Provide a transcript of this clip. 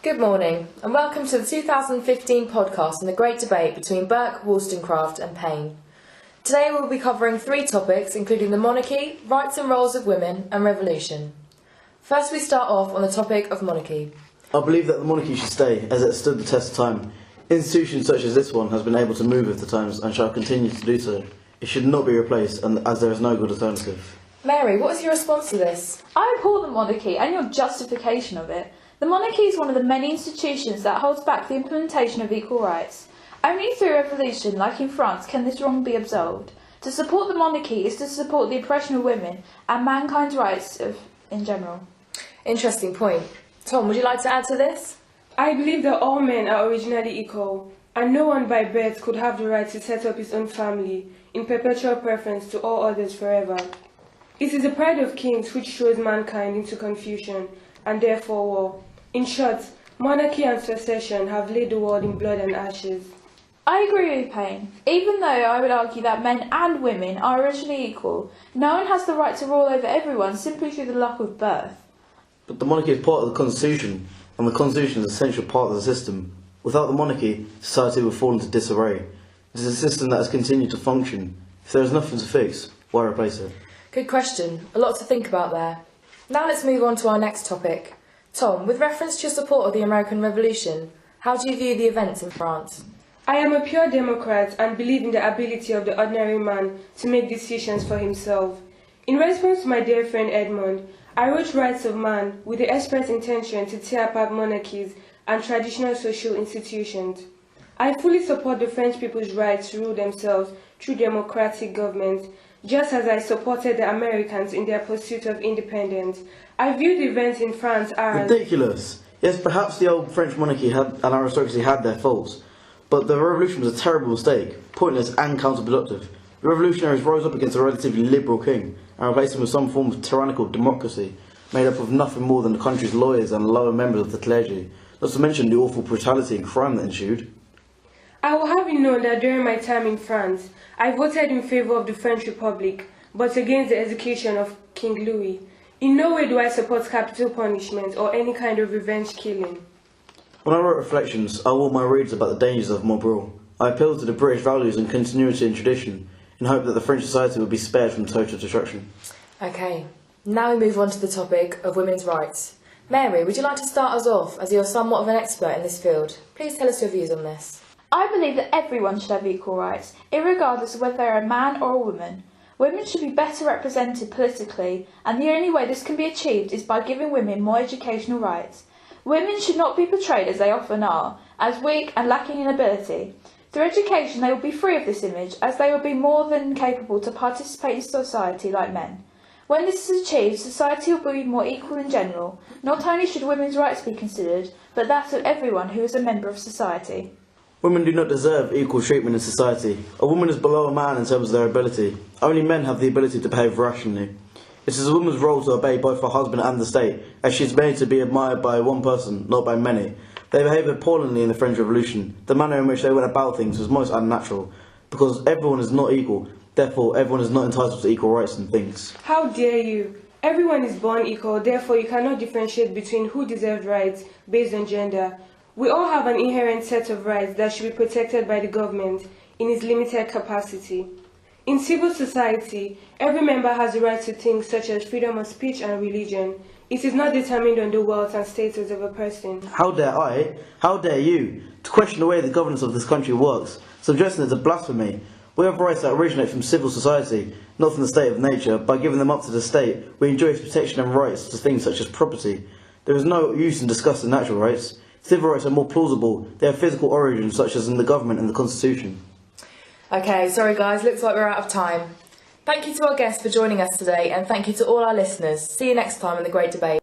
Good morning and welcome to the 2015 podcast on the great debate between Burke, Wollstonecraft and Paine. Today we'll be covering three topics including the monarchy, rights and roles of women and revolution. First we start off on the topic of monarchy. I believe that the monarchy should stay as it stood the test of time. Institutions such as this one has been able to move with the times and shall continue to do so. It should not be replaced as there is no good alternative. Mary, what is your response to this? I abhor the monarchy and your justification of it. The monarchy is one of the many institutions that holds back the implementation of equal rights. Only through revolution, like in France, can this wrong be absolved. To support the monarchy is to support the oppression of women and mankind's rights in general. Interesting point. Tom, would you like to add to this? I believe that all men are originally equal, and no one by birth could have the right to set up his own family in perpetual preference to all others forever. It is the pride of kings which throws mankind into confusion and therefore war. In short, monarchy and succession have laid the world in blood and ashes. I agree with Paine. Even though I would argue that men and women are originally equal, no one has the right to rule over everyone simply through the luck of birth. But the monarchy is part of the constitution, and the constitution is an essential part of the system. Without the monarchy, society would fall into disarray. It is a system that has continued to function. If there is nothing to fix, why replace it? Good question. A lot to think about there. Now let's move on to our next topic. Tom, with reference to your support of the American Revolution, how do you view the events in France? I am a pure Democrat and believe in the ability of the ordinary man to make decisions for himself. In response to my dear friend Edmund, I wrote Rights of Man with the express intention to tear apart monarchies and traditional social institutions. I fully support the French people's right to rule themselves through democratic government, just as I supported the Americans in their pursuit of independence. I view the events in France as ridiculous. Yes, perhaps the old French monarchy and aristocracy had their faults, but the revolution was a terrible mistake, pointless and counterproductive. The revolutionaries rose up against a relatively liberal king and replaced him with some form of tyrannical democracy, made up of nothing more than the country's lawyers and lower members of the clergy, not to mention the awful brutality and crime that ensued. I will have you know that during my time in France, I voted in favour of the French Republic, but against the execution of King Louis. In no way do I support capital punishment or any kind of revenge killing. When I wrote Reflections, I warned my readers about the dangers of mob rule. I appealed to the British values and continuity and tradition, in hope that the French society would be spared from total destruction. Okay, now we move on to the topic of women's rights. Mary, would you like to start us off, as you're somewhat of an expert in this field? Please tell us your views on this. I believe that everyone should have equal rights, irregardless of whether they're a man or a woman. Women should be better represented politically, and the only way this can be achieved is by giving women more educational rights. Women should not be portrayed, as they often are, as weak and lacking in ability. Through education they will be free of this image, as they will be more than capable to participate in society like men. When this is achieved, society will be more equal in general. Not only should women's rights be considered, but that of everyone who is a member of society. Women do not deserve equal treatment in society. A woman is below a man in terms of their ability. Only men have the ability to behave rationally. It is a woman's role to obey both her husband and the state, as she is made to be admired by one person, not by many. They behaved appallingly in the French Revolution. The manner in which they went about things was most unnatural, because everyone is not equal, therefore everyone is not entitled to equal rights and things. How dare you? Everyone is born equal, therefore you cannot differentiate between who deserves rights based on gender. We all have an inherent set of rights that should be protected by the government in its limited capacity. In civil society, every member has the right to things such as freedom of speech and religion. It is not determined on the wealth and status of a person. How dare you, to question the way the governance of this country works, suggesting it's a blasphemy. We have rights that originate from civil society, not from the state of nature. By giving them up to the state, we enjoy its protection and rights to things such as property. There is no use in discussing natural rights. Civil rights are more plausible. They have physical origins, such as in the government and the constitution. Okay, sorry guys, looks like we're out of time. Thank you to our guests for joining us today, and thank you to all our listeners. See you next time in the Great Debate.